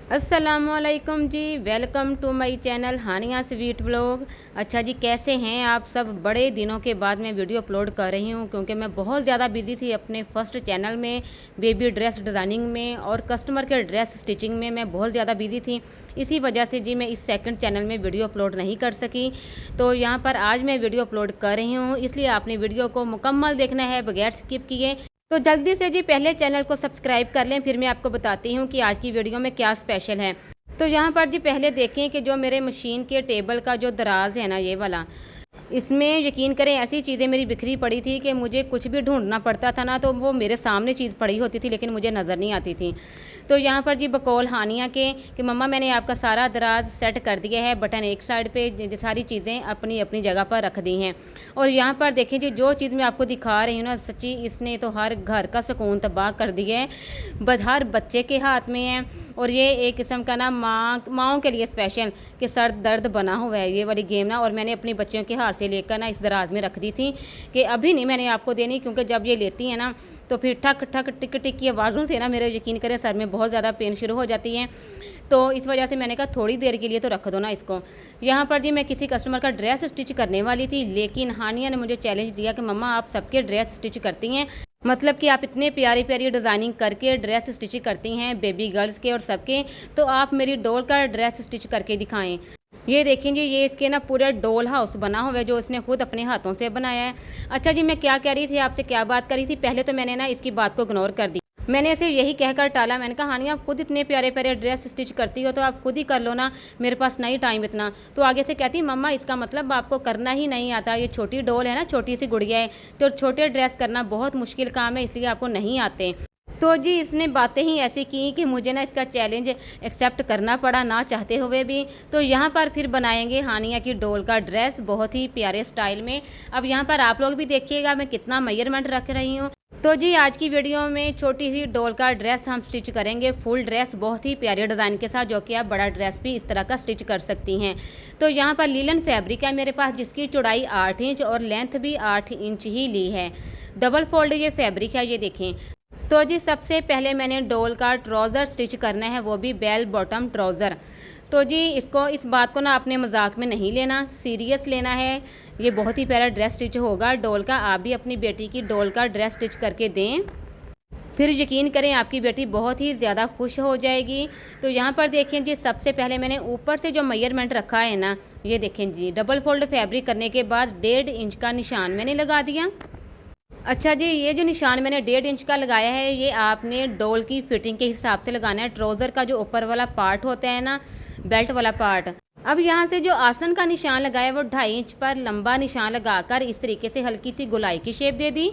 अस्सलामुअलैकुम जी, welcome to my channel Hania sweet vlog. अच्छा जी, कैसे हैं आप सब? बड़े दिनों के बाद मैं वीडियो अपलोड कर रही हूं क्योंकि मैं बहुत ज़्यादा बिजी थी अपने फर्स्ट चैनल में, बेबी ड्रेस डिज़ाइनिंग में और कस्टमर के ड्रेस स्टिचिंग में मैं बहुत ज़्यादा बिजी थी। इसी वजह से जी मैं इस सेकंड चैनल में वीडियो अपलोड नहीं कर सकी। तो यहाँ पर आज मैं वीडियो अपलोड कर रही हूँ, इसलिए आपने वीडियो को मुकम्मल देखना है बगैर स्किप किए। तो जल्दी से जी पहले चैनल को सब्सक्राइब कर लें, फिर मैं आपको बताती हूँ कि आज की वीडियो में क्या स्पेशल है। तो यहाँ पर जी पहले देखें कि जो मेरे मशीन के टेबल का जो दराज है ना, ये वाला, इसमें यकीन करें ऐसी चीज़ें मेरी बिखरी पड़ी थी कि मुझे कुछ भी ढूंढना पड़ता था ना, तो वो मेरे सामने चीज़ पड़ी होती थी लेकिन मुझे नज़र नहीं आती थी। तो यहाँ पर जी बकौल हानिया के कि मम्मा मैंने आपका सारा दराज सेट कर दिया है, बटन एक साइड पे, सारी चीज़ें अपनी अपनी जगह पर रख दी हैं। और यहाँ पर देखें जी, जो चीज़ मैं आपको दिखा रही हूँ ना, सच्ची इसने तो हर घर का सुकून तबाह कर दिया है। हर बच्चे के हाथ में है और ये एक किस्म का ना माँओं के लिए स्पेशल कि सर दर्द बना हुआ है ये वाली गेम ना। और मैंने अपनी बच्चियों के हाथ से लेकर ना इस दराज में रख दी थी कि अभी नहीं मैंने आपको देनी, क्योंकि जब ये लेती हैं ना तो फिर ठक ठक टिक टिक की आवाज़ों से ना मेरे यकीन करें सर में बहुत ज़्यादा पेन शुरू हो जाती है। तो इस वजह से मैंने कहा थोड़ी देर के लिए तो रख दो ना इसको। यहाँ पर जी मैं किसी कस्टमर का ड्रेस स्टिच करने वाली थी, लेकिन हानिया ने मुझे चैलेंज दिया कि मम्मा आप सबके ड्रेस स्टिच करती हैं, मतलब कि आप इतने प्यारी प्यारी डिज़ाइनिंग करके ड्रेस स्टिच करती हैं बेबी गर्ल्स के और सबके, तो आप मेरी डॉल का ड्रेस स्टिच करके दिखाएं। ये देखें जी, ये इसके ना पूरा डॉल हाउस बना हुआ है जो इसने खुद अपने हाथों से बनाया है। अच्छा जी, मैं क्या कह रही थी आपसे, क्या बात कर रही थी, पहले तो मैंने ना इसकी बात को इग्नोर कर दी। मैंने ऐसे यही कहकर टाला, मैंने कहा हानिया आप खुद इतने प्यारे प्यारे ड्रेस स्टिच करती हो तो आप खुद ही कर लो ना, मेरे पास नहीं टाइम इतना। तो आगे से कहती मम्मा इसका मतलब आपको करना ही नहीं आता, ये छोटी डॉल है ना, छोटी सी गुड़िया है, तो छोटे ड्रेस करना बहुत मुश्किल काम है, इसलिए आपको नहीं आते। तो जी इसने बातें ही ऐसी की कि मुझे ना इसका चैलेंज एक्सेप्ट करना पड़ा ना चाहते हुए भी। तो यहाँ पर फिर बनाएंगे हानिया की डॉल का ड्रेस बहुत ही प्यारे स्टाइल में। अब यहाँ पर आप लोग भी देखिएगा मैं कितना मेजरमेंट रख रही हूँ। तो जी आज की वीडियो में छोटी सी डॉल का ड्रेस हम स्टिच करेंगे, फुल ड्रेस बहुत ही प्यारे डिज़ाइन के साथ, जो कि आप बड़ा ड्रेस भी इस तरह का स्टिच कर सकती हैं। तो यहाँ पर लीलन फैब्रिक है मेरे पास, जिसकी चौड़ाई 8 इंच और लेंथ भी 8 इंच ही ली है। डबल फोल्ड ये फैब्रिक है, ये देखें। तो जी सबसे पहले मैंने डॉल का ट्राउज़र स्टिच करना है, वो भी बेल बॉटम ट्राउज़र। तो जी इसको, इस बात को ना अपने मजाक में नहीं लेना, सीरियस लेना है। ये बहुत ही प्यारा ड्रेस स्टिच होगा डॉल का। आप भी अपनी बेटी की डॉल का ड्रेस स्टिच करके दें, फिर यकीन करें आपकी बेटी बहुत ही ज़्यादा खुश हो जाएगी। तो यहाँ पर देखें जी, सबसे पहले मैंने ऊपर से जो मेजरमेंट रखा है ना, ये देखें जी, डबल फोल्ड फैब्रिक करने के बाद 1.5 इंच का निशान मैंने लगा दिया। अच्छा जी, ये जो निशान मैंने 1.5 इंच का लगाया है, ये आपने डॉल की फिटिंग के हिसाब से लगाना है। ट्राउज़र का जो ऊपर वाला पार्ट होता है ना, बेल्ट वाला पार्ट। अब यहाँ से जो आसन का निशान लगाया वो 2.5 इंच पर लंबा निशान लगाकर इस तरीके से हल्की सी गोलाई की शेप दे दी।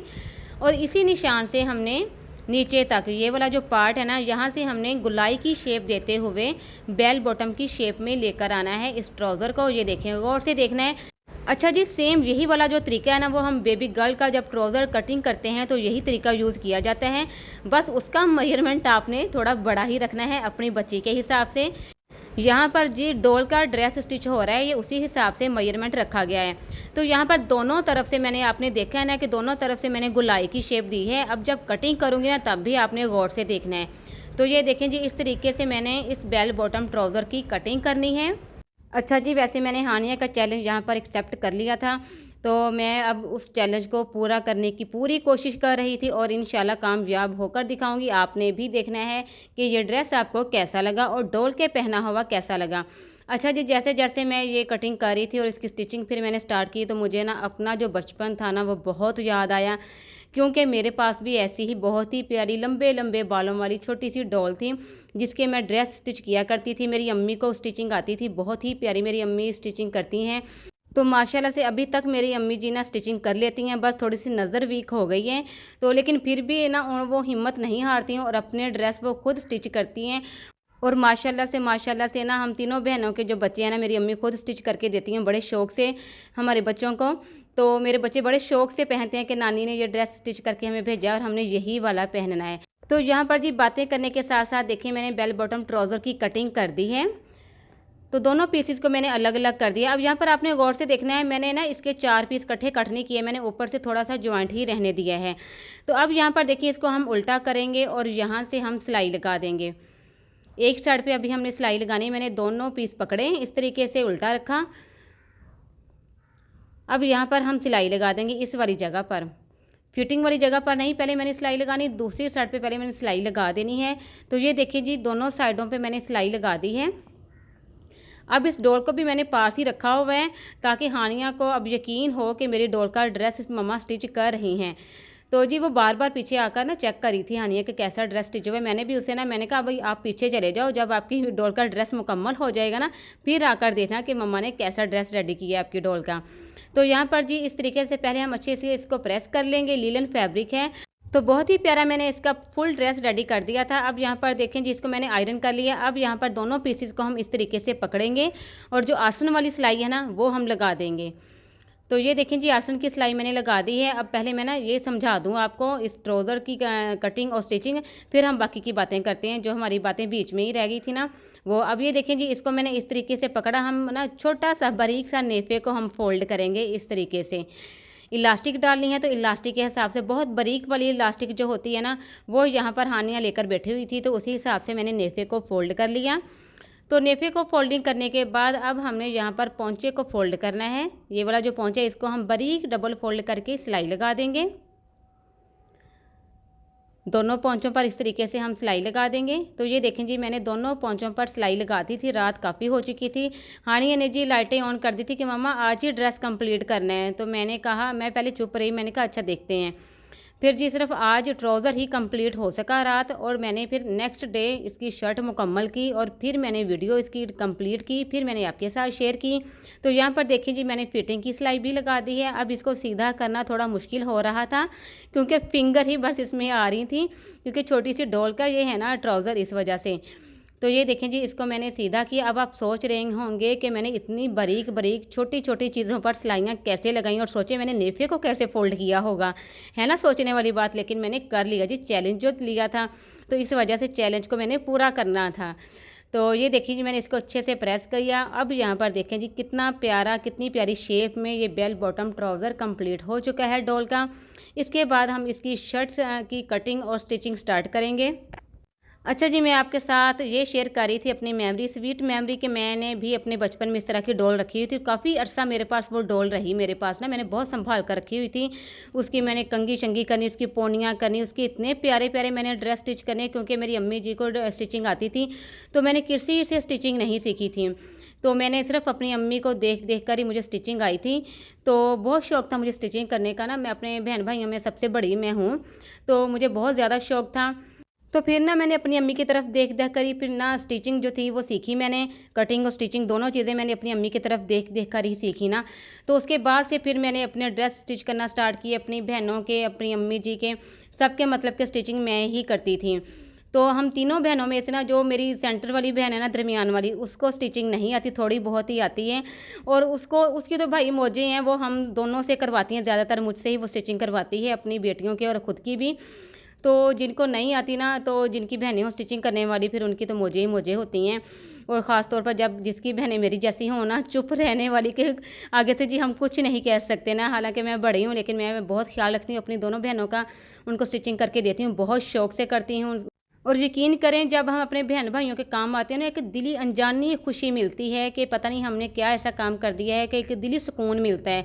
और इसी निशान से हमने नीचे तक ये वाला जो पार्ट है ना, यहाँ से हमने गोलाई की शेप देते हुए बेल बॉटम की शेप में लेकर आना है इस ट्राउज़र को। ये देखें, गौर से देखना है। अच्छा जी, सेम यही वाला जो तरीका है ना, वो हम बेबी गर्ल का जब ट्राउज़र कटिंग करते हैं तो यही तरीका यूज़ किया जाता है। बस उसका मेजरमेंट आपने थोड़ा बड़ा ही रखना है अपनी बच्ची के हिसाब से। यहाँ पर जी डॉल का ड्रेस स्टिच हो रहा है, ये उसी हिसाब से मेजरमेंट रखा गया है। तो यहाँ पर दोनों तरफ से मैंने, आपने देखा है ना कि दोनों तरफ से मैंने गोलाई की शेप दी है। अब जब कटिंग करूँगी ना तब भी आपने गौर से देखना है। तो ये देखें जी, इस तरीके से मैंने इस बेल बॉटम ट्राउज़र की कटिंग करनी है। अच्छा जी, वैसे मैंने हानिया का चैलेंज यहाँ पर एक्सेप्ट कर लिया था, तो मैं अब उस चैलेंज को पूरा करने की पूरी कोशिश कर रही थी और इंशाल्लाह कामयाब होकर दिखाऊंगी। आपने भी देखना है कि ये ड्रेस आपको कैसा लगा और डॉल के पहना हुआ कैसा लगा। अच्छा जी, जैसे जैसे मैं ये कटिंग कर रही थी और इसकी स्टिचिंग फिर मैंने स्टार्ट की, तो मुझे ना अपना जो बचपन था ना वो बहुत याद आया, क्योंकि मेरे पास भी ऐसी ही बहुत ही प्यारी लंबे लंबे बालों वाली छोटी सी डॉल थी जिसके मैं ड्रेस स्टिच किया करती थी। मेरी अम्मी को स्टिचिंग आती थी, बहुत ही प्यारी मेरी अम्मी स्टिचिंग करती हैं। तो माशाल्लाह से अभी तक मेरी अम्मी जी ना स्टिचिंग कर लेती हैं, बस थोड़ी सी नज़र वीक हो गई है तो, लेकिन फिर भी ना वो हिम्मत नहीं हारती हैं और अपने ड्रेस वो खुद स्टिच करती हैं। और माशाल्लाह से ना हम तीनों बहनों के जो बच्चे हैं ना, मेरी अम्मी खुद स्टिच करके देती हैं बड़े शौक़ से हमारे बच्चों को। तो मेरे बच्चे बड़े शौक़ से पहनते हैं कि नानी ने ये ड्रेस स्टिच करके हमें भेजा और हमने यही वाला पहनना है। तो यहाँ पर जी बातें करने के साथ साथ देखिए, मैंने बेल बॉटम ट्राउज़र की कटिंग कर दी है। तो दोनों पीसेस को मैंने अलग अलग कर दिया। अब यहाँ पर आपने गौर से देखना है, मैंने ना इसके 4 पीस इकट्ठे कट नहीं किए, मैंने ऊपर से थोड़ा सा जॉइंट ही रहने दिया है। तो अब यहाँ पर देखिए, इसको हम उल्टा करेंगे और यहाँ से हम सिलाई लगा देंगे। एक साइड पे अभी हमने सिलाई लगानी, मैंने दोनों पीस पकड़े, इस तरीके से उल्टा रखा। अब यहाँ पर हम सिलाई लगा देंगे इस वाली जगह पर, फिटिंग वाली जगह पर नहीं, पहले मैंने सिलाई लगानी, दूसरी साइड पे पहले मैंने सिलाई लगा देनी है। तो ये देखिए जी, दोनों साइडों पे मैंने सिलाई लगा दी है। अब इस डॉल को भी मैंने पास ही रखा हुआ है ताकि हानिया को अब यकीन हो कि मेरी डॉल का ड्रेस मम्मा स्टिच कर रही हैं। तो जी वो बार बार पीछे आकर ना चेक करी थी हानिया कि कैसा ड्रेस स्टिच हुआ है। मैंने भी उसे ना, मैंने कहा भाई आप पीछे चले जाओ, जब आपकी डॉल का ड्रेस मुकम्मल हो जाएगा ना फिर आकर देखना कि मम्मा ने कैसा ड्रेस रेडी किया है आपकी डॉल का। तो यहाँ पर जी इस तरीके से पहले हम अच्छे से इसको प्रेस कर लेंगे। लीलन फैब्रिक है तो बहुत ही प्यारा मैंने इसका फुल ड्रेस रेडी कर दिया था। अब यहाँ पर देखें जी, इसको मैंने आयरन कर लिया। अब यहाँ पर दोनों पीसेस को हम इस तरीके से पकड़ेंगे और जो आसन वाली सिलाई है ना वो हम लगा देंगे। तो ये देखें जी, आसन की सिलाई मैंने लगा दी है। अब पहले मैं ना ये समझा दूँ आपको इस ट्राउज़र की कटिंग और स्टिचिंग, फिर हम बाकी की बातें करते हैं, जो हमारी बातें बीच में ही रह गई थी ना वो। अब ये देखें जी, इसको मैंने इस तरीके से पकड़ा, हम ना छोटा सा बारीक सा नेफे को हम फोल्ड करेंगे इस तरीके से। इलास्टिक डालनी है तो इलास्टिक के हिसाब से, बहुत बारीक वाली इलास्टिक जो होती है ना वो यहाँ पर हानिया लेकर बैठी हुई थी, तो उसी हिसाब से मैंने नेफे को फोल्ड कर लिया। तो नेफे को फोल्डिंग करने के बाद अब हमने यहाँ पर पोंचे को फोल्ड करना है। ये वाला जो पोंचा है इसको हम बारीक डबल फोल्ड करके सिलाई लगा देंगे। दोनों पोंचों पर इस तरीके से हम सिलाई लगा देंगे। तो ये देखें जी, मैंने दोनों पोंचों पर सिलाई लगा दी थी, रात काफ़ी हो चुकी थी। हानिया ने जी लाइटें ऑन कर दी थी कि मम्मा आज ही ड्रेस कंप्लीट करना है। तो मैंने कहा, मैं पहले चुप रही, मैंने कहा अच्छा देखते हैं। फिर जी सिर्फ आज ट्राउज़र ही कंप्लीट हो सका रात, और मैंने फिर नेक्स्ट डे इसकी शर्ट मुकम्मल की और फिर मैंने वीडियो इसकी कंप्लीट की, फिर मैंने आपके साथ शेयर की। तो यहाँ पर देखिए जी, मैंने फिटिंग की सिलाई भी लगा दी है। अब इसको सीधा करना थोड़ा मुश्किल हो रहा था क्योंकि फिंगर ही बस इसमें आ रही थी, क्योंकि छोटी सी डॉल का ये है ना ट्राउज़र, इस वजह से। तो ये देखें जी, इसको मैंने सीधा किया। अब आप सोच रहे होंगे कि मैंने इतनी बारीक बारीक छोटी छोटी चीज़ों पर सिलाइयाँ कैसे लगाई, और सोचे मैंने नेफे को कैसे फोल्ड किया होगा, है ना सोचने वाली बात। लेकिन मैंने कर लिया जी, चैलेंज जो लिया था तो इस वजह से चैलेंज को मैंने पूरा करना था। तो ये देखिए जी, मैंने इसको अच्छे से प्रेस किया। अब यहाँ पर देखें जी, कितना प्यारा, कितनी प्यारी शेप में ये बेल बॉटम ट्राउज़र कंप्लीट हो चुका है डॉल का। इसके बाद हम इसकी शर्ट की कटिंग और स्टिचिंग स्टार्ट करेंगे। अच्छा जी, मैं आपके साथ ये शेयर कर रही थी अपनी मेमोरी, स्वीट मेमोरी, कि मैंने भी अपने बचपन में इस तरह की डॉल रखी हुई थी। काफ़ी अरसा मेरे पास वो डॉल रही, मेरे पास ना मैंने बहुत संभाल कर रखी हुई थी। उसकी मैंने कंगी शंगी करनी, उसकी पोनियाँ करनी, उसकी इतने प्यारे प्यारे मैंने ड्रेस स्टिच करने, क्योंकि मेरी अम्मी जी को स्टिचिंग आती थी तो मैंने किसी से स्टिचिंग नहीं सीखी थी। तो मैंने सिर्फ अपनी अम्मी को देख देख कर ही मुझे स्टिचिंग आई थी। तो बहुत शौक़ था मुझे स्टिचिंग करने का ना। मैं अपने बहन भाइयों में सबसे बड़ी मैं हूँ, तो मुझे बहुत ज़्यादा शौक़ था। तो फिर ना मैंने अपनी अम्मी की तरफ देख देख कर ही फिर ना स्टिचिंग जो थी वो सीखी मैंने। कटिंग और स्टिचिंग दोनों चीज़ें मैंने अपनी अम्मी की तरफ देख देख कर ही सीखी ना। तो उसके बाद से फिर मैंने अपने ड्रेस स्टिच करना स्टार्ट किए, अपनी बहनों के, अपनी अम्मी जी के, सबके मतलब के स्टिचिंग मैं ही करती थी। तो हम तीनों बहनों में से ना, जो मेरी सेंटर वाली बहन है ना, दरमियान वाली, उसको स्टिचिंग नहीं आती, थोड़ी बहुत ही आती है। और उसको, उसकी तो भाई मौजे हैं, वो हम दोनों से करवाती हैं, ज़्यादातर मुझसे ही वो स्टिचिंग करवाती है, अपनी बेटियों के और ख़ुद की भी। तो जिनको नहीं आती ना, तो जिनकी बहनें हों स्टिचिंग करने वाली, फिर उनकी तो मौजे ही मौजे होती हैं। और ख़ास तौर पर जब जिसकी बहनें मेरी जैसी हों ना, चुप रहने वाली के आगे से जी हम कुछ नहीं कह सकते ना। हालांकि मैं बड़ी हूँ, लेकिन मैं बहुत ख्याल रखती हूँ अपनी दोनों बहनों का, उनको स्टिचिंग करके देती हूँ, बहुत शौक़ से करती हूँ। और यकीन करें, जब हम अपने बहन भाइयों के काम आते हैं ना, एक दिली अनजानी खुशी मिलती है कि पता नहीं हमने क्या ऐसा काम कर दिया है कि एक दिली सुकून मिलता है।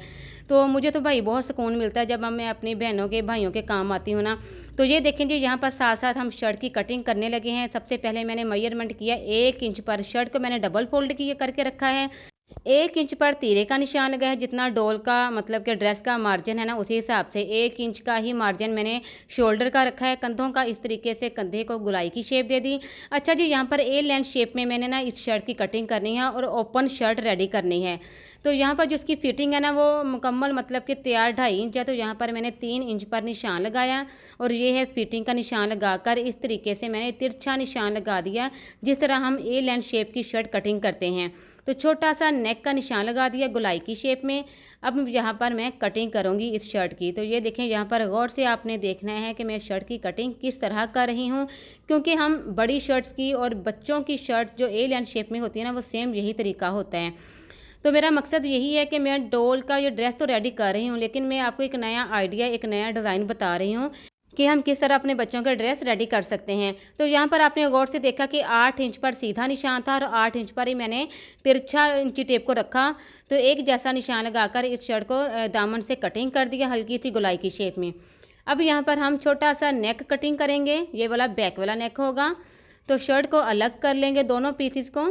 तो मुझे तो भाई बहुत सुकून मिलता है जब मैं अपनी बहनों के भाइयों के काम आती हूँ ना। तो ये देखें जी, यहाँ पर साथ साथ हम शर्ट की कटिंग करने लगे हैं। सबसे पहले मैंने मेजरमेंट किया 1 इंच पर, शर्ट को मैंने डबल फोल्ड किए करके रखा है। 1 इंच पर तीरे का निशान लगा है, जितना डोल का मतलब कि ड्रेस का मार्जिन है ना, उसी हिसाब से 1 इंच का ही मार्जिन मैंने शोल्डर का रखा है। कंधों का इस तरीके से कंधे को गुलाई की शेप दे दी। अच्छा जी, यहाँ पर ए लेंथ शेप में मैंने ना इस शर्ट की कटिंग करनी है और ओपन शर्ट रेडी करनी है। तो यहाँ पर जो उसकी फिटिंग है ना, वो मुकम्मल मतलब कि तैयार 2.5 इंच है। तो यहाँ पर मैंने 3 इंच पर निशान लगाया, और ये है फिटिंग का निशान लगाकर इस तरीके से मैंने तिरछा निशान लगा दिया, जिस तरह हम ए लेंथ शेप की शर्ट कटिंग करते हैं। तो छोटा सा नेक का निशान लगा दिया गुलाई की शेप में। अब यहाँ पर मैं कटिंग करूँगी इस शर्ट की। तो ये देखें, यहाँ पर गौर से आपने देखना है कि मैं शर्ट की कटिंग किस तरह कर रही हूँ, क्योंकि हम बड़ी शर्ट्स की और बच्चों की शर्ट जो ए लेंथ शेप में होती है ना, वो सेम यही तरीका होता है। तो मेरा मकसद यही है कि मैं डोल का ये ड्रेस तो रेडी कर रही हूँ, लेकिन मैं आपको एक नया आइडिया, एक नया डिज़ाइन बता रही हूँ कि हम किस तरह अपने बच्चों का ड्रेस रेडी कर सकते हैं। तो यहाँ पर आपने गौर से देखा कि 8 इंच पर सीधा निशान था और 8 इंच पर ही मैंने तिरछा इंची टेप को रखा। तो एक जैसा निशान लगाकर इस शर्ट को दामन से कटिंग कर दिया हल्की सी गोलाई की शेप में। अब यहाँ पर हम छोटा सा नेक कटिंग करेंगे, ये वाला बैक वाला नेक होगा। तो शर्ट को अलग कर लेंगे, दोनों पीसीस को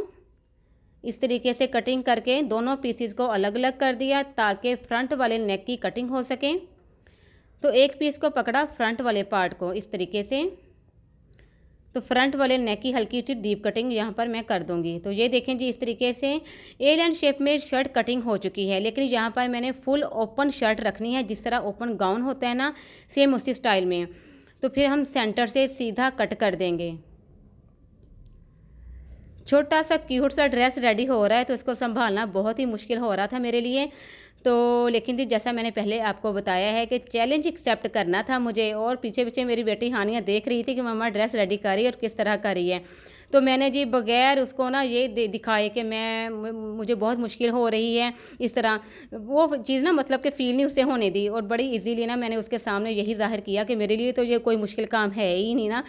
इस तरीके से कटिंग करके दोनों पीसीस को अलग अलग कर दिया ताकि फ्रंट वाले नेक की कटिंग हो सके। तो एक पीस को पकड़ा फ्रंट वाले पार्ट को इस तरीके से, तो फ्रंट वाले नेक की हल्की सी डीप कटिंग यहाँ पर मैं कर दूंगी। तो ये देखें जी, इस तरीके से एल शेप में शर्ट कटिंग हो चुकी है, लेकिन यहाँ पर मैंने फुल ओपन शर्ट रखनी है, जिस तरह ओपन गाउन होता है ना, सेम उसी स्टाइल में। तो फिर हम सेंटर से सीधा कट कर देंगे। छोटा सा क्यूट सा ड्रेस रेडी हो रहा है, तो इसको संभालना बहुत ही मुश्किल हो रहा था मेरे लिए। तो लेकिन जी जैसा मैंने पहले आपको बताया है कि चैलेंज एक्सेप्ट करना था मुझे, और पीछे पीछे मेरी बेटी हानिया देख रही थी कि मम्मा ड्रेस रेडी कर रही है और किस तरह कर रही है। तो मैंने जी बगैर उसको ना ये दिखाए कि मुझे बहुत मुश्किल हो रही है, इस तरह वो चीज़ ना मतलब कि फ़ील नहीं उसे होने दी, और बड़ी इजीली ना मैंने उसके सामने यही ज़ाहिर किया कि मेरे लिए तो ये कोई मुश्किल काम है ही नहीं ना।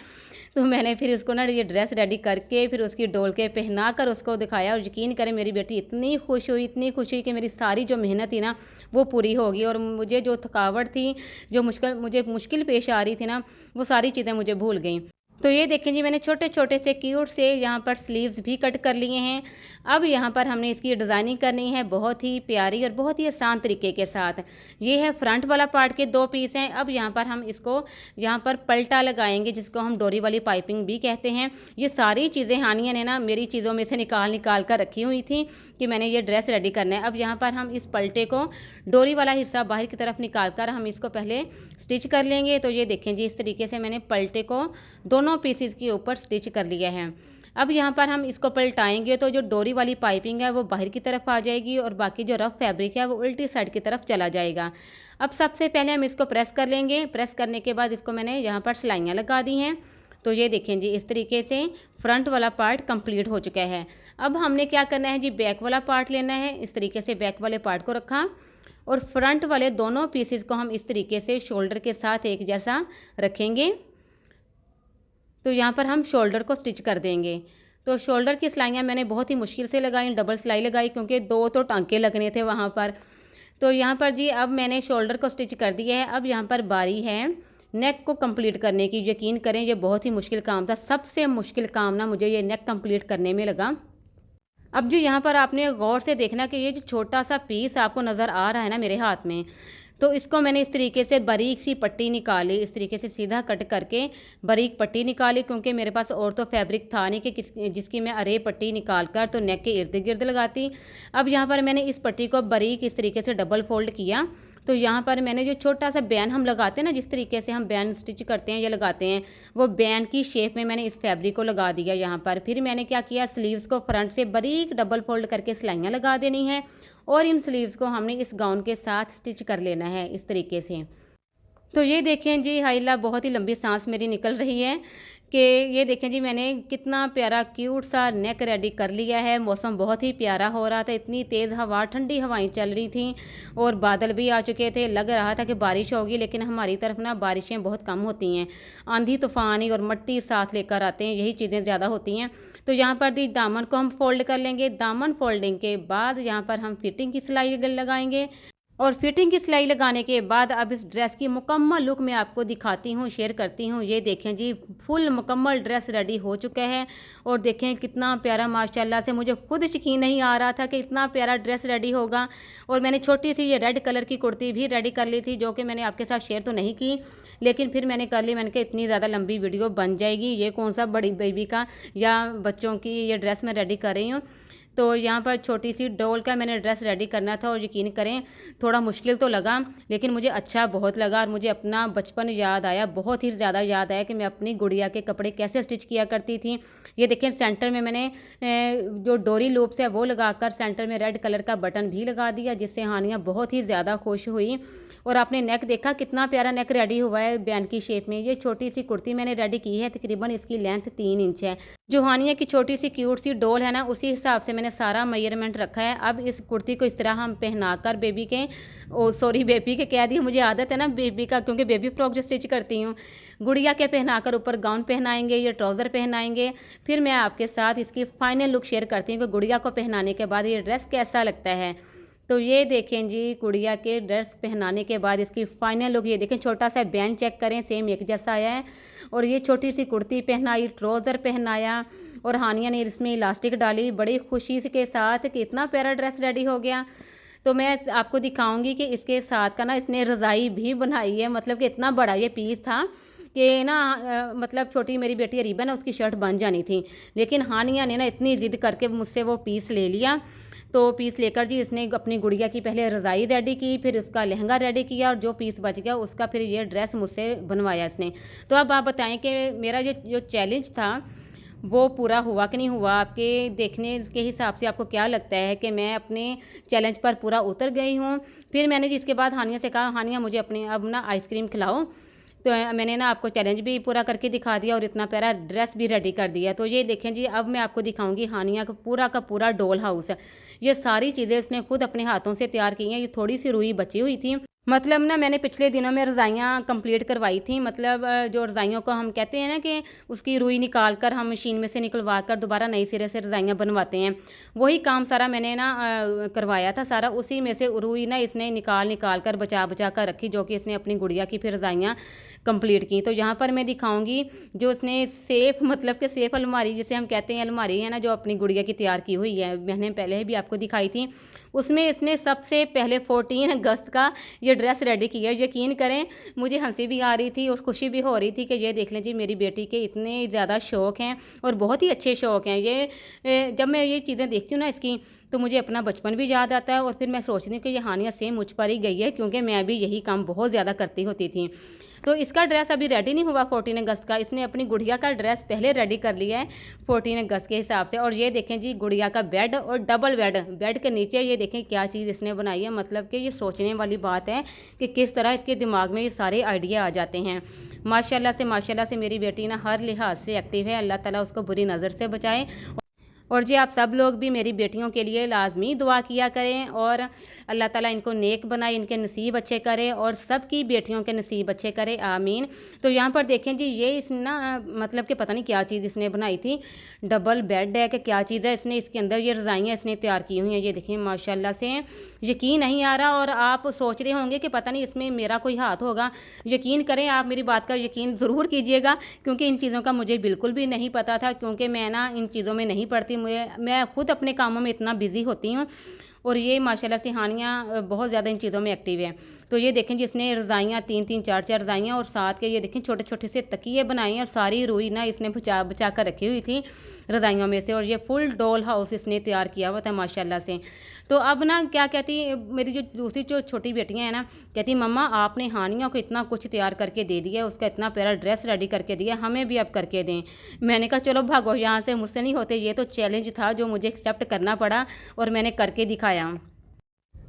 तो मैंने फिर उसको ना ये ड्रेस रेडी करके फिर उसकी डोल के पहना कर उसको दिखाया, और यकीन करें मेरी बेटी इतनी खुश हुई कि मेरी सारी जो मेहनत थी ना वो पूरी होगी, और मुझे जो थकावट थी, जो मुझे मुश्किल पेश आ रही थी ना, वो सारी चीज़ें मुझे भूल गई। तो ये देखें जी, मैंने छोटे छोटे से क्यूट से यहाँ पर स्लीव्स भी कट कर लिए हैं। अब यहाँ पर हमने इसकी डिज़ाइनिंग करनी है बहुत ही प्यारी और बहुत ही आसान तरीके के साथ। ये है फ्रंट वाला पार्ट के 2 पीस हैं। अब यहाँ पर हम इसको यहाँ पर पलटा लगाएंगे, जिसको हम डोरी वाली पाइपिंग भी कहते हैं। ये सारी चीज़ें हानिया ने ना मेरी चीज़ों में से निकाल कर रखी हुई थी कि मैंने ये ड्रेस रेडी करना है। अब यहाँ पर हम इस पलटे को डोरी वाला हिस्सा बाहर की तरफ निकाल कर हम इसको पहले स्टिच कर लेंगे। तो ये देखें जी, इस तरीके से मैंने पलटे को दोनों पीसेस के ऊपर स्टिच कर लिया है। अब यहाँ पर हम इसको पलटाएंगे तो जो डोरी वाली पाइपिंग है वो बाहर की तरफ आ जाएगी, और बाकी जो रफ फैब्रिक है वो उल्टी साइड की तरफ चला जाएगा। अब सबसे पहले हम इसको प्रेस कर लेंगे। प्रेस करने के बाद इसको मैंने यहाँ पर सिलाइयाँ लगा दी हैं। तो ये देखें जी, इस तरीके से फ्रंट वाला पार्ट कंप्लीट हो चुका है। अब हमने क्या करना है जी, बैक वाला पार्ट लेना है। इस तरीके से बैक वाले पार्ट को रखा, और फ्रंट वाले दोनों पीसेस को हम इस तरीके से शोल्डर के साथ एक जैसा रखेंगे। तो यहाँ पर हम शोल्डर को स्टिच कर देंगे। तो शोल्डर की सिलाइयाँ मैंने बहुत ही मुश्किल से लगाई, डबल सिलाई लगाई, क्योंकि 2 तो टांके लगने थे वहाँ पर। तो यहाँ पर जी अब मैंने शोल्डर को स्टिच कर दिया है। अब यहाँ पर बारी है नेक को कंप्लीट करने की। यकीन करें ये बहुत ही मुश्किल काम था, सबसे मुश्किल काम ना मुझे ये नेक कंप्लीट करने में लगा। अब जो यहाँ पर आपने गौर से देखना कि ये जो छोटा सा पीस आपको नज़र आ रहा है ना मेरे हाथ में, तो इसको मैंने इस तरीके से बारीक सी पट्टी निकाली, इस तरीके से सीधा कट करके बारीक पट्टी निकाली, क्योंकि मेरे पास और तो फैब्रिक था नहीं कि जिसकी मैं अरे पट्टी निकाल कर तो नेक के इर्द गिर्द लगाती। अब यहाँ पर मैंने इस पट्टी को बारीक इस तरीके से डबल फोल्ड किया। तो यहाँ पर मैंने जो छोटा सा बैन हम लगाते हैं ना, जिस तरीके से हम बैन स्टिच करते हैं या लगाते हैं, वो बैन की शेप में मैंने इस फैब्रिक को लगा दिया यहाँ पर। फिर मैंने क्या किया, स्लीव्स को फ्रंट से बारीक डबल फोल्ड करके सिलाइयाँ लगा देनी है, और इन स्लीव्स को हमने इस गाउन के साथ स्टिच कर लेना है इस तरीके से। तो ये देखें जी, हाइला बहुत ही लंबी सांस मेरी निकल रही है कि ये देखें जी, मैंने कितना प्यारा क्यूट सा नेक रेडी कर लिया है। मौसम बहुत ही प्यारा हो रहा था, इतनी तेज़ हवा, ठंडी हवाएं चल रही थी, और बादल भी आ चुके थे। लग रहा था कि बारिश होगी, लेकिन हमारी तरफ ना बारिशें बहुत कम होती हैं। आंधी तूफानी और मट्टी साथ लेकर आते हैं, यही चीज़ें ज़्यादा होती हैं। तो यहाँ पर दी दामन को हम फोल्ड कर लेंगे। दामन फोल्डिंग के बाद यहाँ पर हम फिटिंग की सिलाई लगाएंगे, और फिटिंग की सिलाई लगाने के बाद अब इस ड्रेस की मुकम्मल लुक मैं आपको दिखाती हूँ, शेयर करती हूँ। ये देखें जी, फुल मुकम्मल ड्रेस रेडी हो चुका है, और देखें कितना प्यारा, माशाल्लाह से मुझे खुद यकीन नहीं आ रहा था कि इतना प्यारा ड्रेस रेडी होगा। और मैंने छोटी सी ये रेड कलर की कुर्ती भी रेडी कर ली थी, जो कि मैंने आपके साथ शेयर तो नहीं की, लेकिन फिर मैंने कर ली। मैंने कहा इतनी ज़्यादा लंबी वीडियो बन जाएगी, ये कौन सा बड़ी बेबी का या बच्चों की ये ड्रेस मैं रेडी कर रही हूँ। तो यहाँ पर छोटी सी डॉल का मैंने ड्रेस रेडी करना था, और यकीन करें थोड़ा मुश्किल तो लगा, लेकिन मुझे अच्छा बहुत लगा, और मुझे अपना बचपन याद आया, बहुत ही ज़्यादा याद आया कि मैं अपनी गुड़िया के कपड़े कैसे स्टिच किया करती थी। ये देखें, सेंटर में मैंने जो डोरी लूप्स है वो लगाकर सेंटर में रेड कलर का बटन भी लगा दिया, जिससे हानिया बहुत ही ज़्यादा खुश हुई। और आपने नेक देखा कितना प्यारा नेक रेडी हुआ है बैन की शेप में। ये छोटी सी कुर्ती मैंने रेडी की है, तकरीबन इसकी लेंथ 3 इंच है। जो हानिया की छोटी सी क्यूट सी डोल है ना, उसी हिसाब से मैंने सारा मेजरमेंट रखा है। अब इस कुर्ती को इस तरह हम पहनाकर बेबी के कह दी, मुझे आदत है ना बेबी का, क्योंकि बेबी फ्रॉक जो स्टिच करती हूँ, गुड़िया के पहनाकर ऊपर गाउन पहनाएंगे या ट्राउज़र पहनाएंगे। फिर मैं आपके साथ इसकी फाइनल लुक शेयर करती हूँ कि गुड़िया को पहनाने के बाद ये ड्रेस कैसा लगता है। तो ये देखें जी, गुड़िया के ड्रेस पहनाने के बाद इसकी फाइनल लुक ये देखें। छोटा सा बैंड चेक करें, सेम एक जैसा आया है। और ये छोटी सी कुर्ती पहनाई, ट्राउज़र पहनाया और हानिया ने इसमें इलास्टिक डाली बड़ी खुशी के साथ कि इतना प्यारा ड्रेस रेडी हो गया। तो मैं आपको दिखाऊंगी कि इसके साथ का ना इसने रज़ाई भी बनाई है, मतलब कि इतना बड़ा ये पीस था कि ना मतलब छोटी मेरी बेटी रीबन है, उसकी शर्ट बन जानी थी, लेकिन हानिया ने ना इतनी ज़िद करके मुझसे वो पीस ले लिया। तो पीस लेकर जी इसने अपनी गुड़िया की पहले रज़ाई रेडी की, फिर उसका लहंगा रेडी किया और जो पीस बच गया उसका फिर ये ड्रेस मुझसे बनवाया इसने। तो अब आप बताएं कि मेरा ये जो चैलेंज था वो पूरा हुआ कि नहीं हुआ। आपके देखने के हिसाब से आपको क्या लगता है कि मैं अपने चैलेंज पर पूरा उतर गई हूँ। फिर मैंने जी इसके बाद हानिया से कहा, हानिया मुझे अपने अब ना आइसक्रीम खिलाओ। तो मैंने ना आपको चैलेंज भी पूरा करके दिखा दिया और इतना प्यारा ड्रेस भी रेडी कर दिया। तो ये देखें जी, अब मैं आपको दिखाऊंगी हानिया का पूरा डॉल हाउस। ये सारी चीज़ें उसने खुद अपने हाथों से तैयार की हैं। ये थोड़ी सी रुई बची हुई थी, मतलब ना मैंने पिछले दिनों में रज़ाइयाँ कंप्लीट करवाई थी। मतलब जो रज़ाइयों को हम कहते हैं ना कि उसकी रुई निकाल कर हम मशीन में से निकलवा कर दोबारा नई सिरे से रज़ाइयाँ बनवाते हैं, वही काम सारा मैंने ना करवाया था। सारा उसी में से रुई ना इसने निकाल कर बचा कर रखी, जो कि इसने अपनी गुड़िया की फिर रज़ाइयाँ कंप्लीट की। तो यहाँ पर मैं दिखाऊंगी जो उसने सेफ़, मतलब कि सेफ़ अलमारी जिसे हम कहते हैं, अलमारी है ना जो अपनी गुड़िया की तैयार की हुई है, मैंने पहले भी आपको दिखाई थी। उसमें इसने सबसे पहले 14 अगस्त का ये ड्रेस रेडी किया। यकीन करें मुझे हंसी भी आ रही थी और खुशी भी हो रही थी कि ये देख लें जी, मेरी बेटी के इतने ज़्यादा शौक़ हैं और बहुत ही अच्छे शौक़ हैं। ये जब मैं ये चीज़ें देखती हूँ ना इसकी, तो मुझे अपना बचपन भी याद आता है और फिर मैं सोचती हूँ कि ये हानिया सेम मुझ पर ही गई है, क्योंकि मैं भी यही काम बहुत ज़्यादा करती होती थी। तो इसका ड्रेस अभी रेडी नहीं हुआ 14 अगस्त का, इसने अपनी गुड़िया का ड्रेस पहले रेडी कर लिया है 14 अगस्त के हिसाब से। और ये देखें जी, गुड़िया का बेड और डबल बेड के नीचे ये देखें क्या चीज़ इसने बनाई है। मतलब कि ये सोचने वाली बात है कि किस तरह इसके दिमाग में ये सारे आइडिया आ जाते हैं। माशाल्लाह से मेरी बेटी ना हर लिहाज से एक्टिव है। अल्लाह ताला उसको बुरी नज़र से बचाए। और जी आप सब लोग भी मेरी बेटियों के लिए लाजमी दुआ किया करें और अल्लाह ताला इनको नेक बनाए, इनके नसीब अच्छे करे और सब की बेटियों के नसीब अच्छे करे, आमीन। तो यहाँ पर देखें जी, ये इसने ना मतलब कि पता नहीं क्या चीज़ इसने बनाई थी, डबल बेड है कि क्या चीज़ है। इसने इसके अंदर ये रज़ाइयाँ इसने तैयार की हुई हैं, ये देखें माशाल्लाह से, यकीन नहीं आ रहा। और आप सोच रहे होंगे कि पता नहीं इसमें मेरा कोई हाथ होगा। यकीन करें, आप मेरी बात का यकीन ज़रूर कीजिएगा, क्योंकि इन चीज़ों का मुझे बिल्कुल भी नहीं पता था, क्योंकि मैं ना इन चीज़ों में नहीं पड़ती। मैं खुद अपने कामों में इतना बिज़ी होती हूँ और ये माशाल्लाह से हानिया बहुत ज़्यादा इन चीज़ों में एक्टिव है। तो ये देखें जिसने रज़ाइयाँ 3-3 4-4 रज़ाइयाँ और साथ के ये देखें छोटे छोटे से तकिए बनाए हैं और सारी रुई ना इसने बचा कर रखी हुई थी रज़ाइयों में से। और ये फुल डॉल हाउस इसने तैयार किया हुआ था माशाल्लाह से। तो अब ना क्या कहती मेरी जो दूसरी जो छोटी बेटियां हैं ना, कहती मम्मा आपने हानिया को इतना कुछ तैयार करके दे दिया, उसका इतना प्यारा ड्रेस रेडी करके दिया, हमें भी अब करके दें। मैंने कहा चलो भागो यहाँ से, मुझसे नहीं होते, ये तो चैलेंज था जो मुझे एक्सेप्ट करना पड़ा और मैंने करके दिखाया।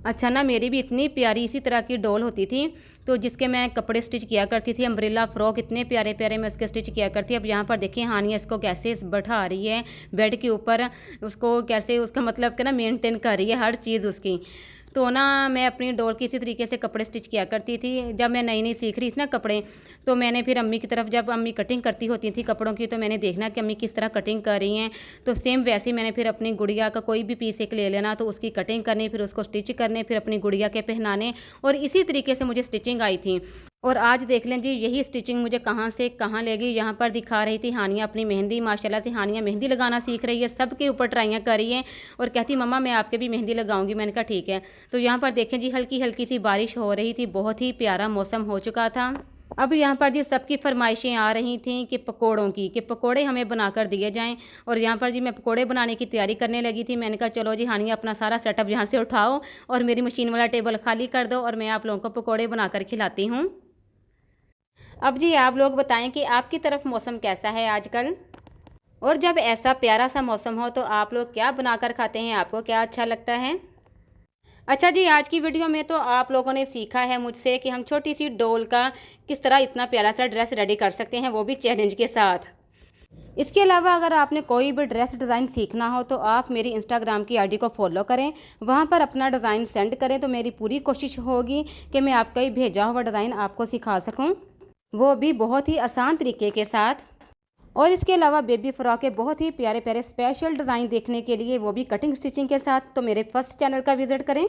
अच्छा ना, मेरी भी इतनी प्यारी इसी तरह की डॉल होती थी, तो जिसके मैं कपड़े स्टिच किया करती थी, अम्ब्रेला फ्रॉक, इतने प्यारे प्यारे मैं उसके स्टिच किया करती। अब यहाँ पर देखिए हानिया इसको कैसे बैठा रही है बेड के ऊपर, उसको कैसे उसका मतलब कि ना मेंटेन कर रही है हर चीज़ उसकी। तो ना मैं अपनी डॉल की इसी तरीके से कपड़े स्टिच किया करती थी जब मैं नई नई सीख रही थी ना कपड़े। तो मैंने फिर अम्मी की तरफ, जब अम्मी कटिंग करती होती थी कपड़ों की, तो मैंने देखना कि अम्मी किस तरह कटिंग कर रही हैं। तो सेम वैसे ही मैंने फिर अपनी गुड़िया का कोई भी पीस एक ले लेना, तो उसकी कटिंग करनी, फिर उसको स्टिच करने, फिर अपनी गुड़िया के पहनाने, और इसी तरीके से मुझे स्टिचिंग आई थी। और आज देख लें जी, यही स्टिचिंग मुझे कहाँ से कहाँ ले गई। यहाँ पर दिखा रही थी हानिया अपनी मेहंदी, माशाल्लाह से हानिया मेहंदी लगाना सीख रही है, सबके ऊपर ट्राइयाँ कर रही हैं और कहती मम्मा मैं आपके भी मेहंदी लगाऊंगी। मैंने कहा ठीक है। तो यहाँ पर देखें जी, हल्की हल्की सी बारिश हो रही थी, बहुत ही प्यारा मौसम हो चुका था। अब यहाँ पर जी सबकी फरमाइशें आ रही थी कि पकोड़ों की, कि पकोड़े हमें बनाकर दिए जाएं। और यहाँ पर जी मैं पकोड़े बनाने की तैयारी करने लगी थी। मैंने कहा चलो जी हानिया अपना सारा सेटअप यहाँ से उठाओ और मेरी मशीन वाला टेबल खाली कर दो और मैं आप लोगों को पकोड़े बनाकर खिलाती हूँ। अब जी आप लोग बताएं कि आपकी तरफ मौसम कैसा है आजकल, और जब ऐसा प्यारा सा मौसम हो तो आप लोग क्या बनाकर खाते हैं, आपको क्या अच्छा लगता है। अच्छा जी, आज की वीडियो में तो आप लोगों ने सीखा है मुझसे कि हम छोटी सी डॉल का किस तरह इतना प्यारा सा ड्रेस रेडी कर सकते हैं, वो भी चैलेंज के साथ। इसके अलावा अगर आपने कोई भी ड्रेस डिज़ाइन सीखना हो तो आप मेरी इंस्टाग्राम की आईडी को फॉलो करें, वहाँ पर अपना डिज़ाइन सेंड करें तो मेरी पूरी कोशिश होगी कि मैं आपका ही भेजा हुआ डिज़ाइन आपको सिखा सकूँ, वो भी बहुत ही आसान तरीके के साथ। और इसके अलावा बेबी फ्रॉक के बहुत ही प्यारे प्यारे स्पेशल डिज़ाइन देखने के लिए, वो भी कटिंग स्टिचिंग के साथ, तो मेरे फर्स्ट चैनल का विज़िट करें।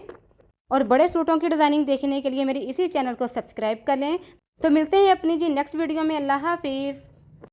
और बड़े सूटों की डिज़ाइनिंग देखने के लिए मेरी इसी चैनल को सब्सक्राइब कर लें। तो मिलते हैं अपनी जी नेक्स्ट वीडियो में। अल्लाह हाफिज़।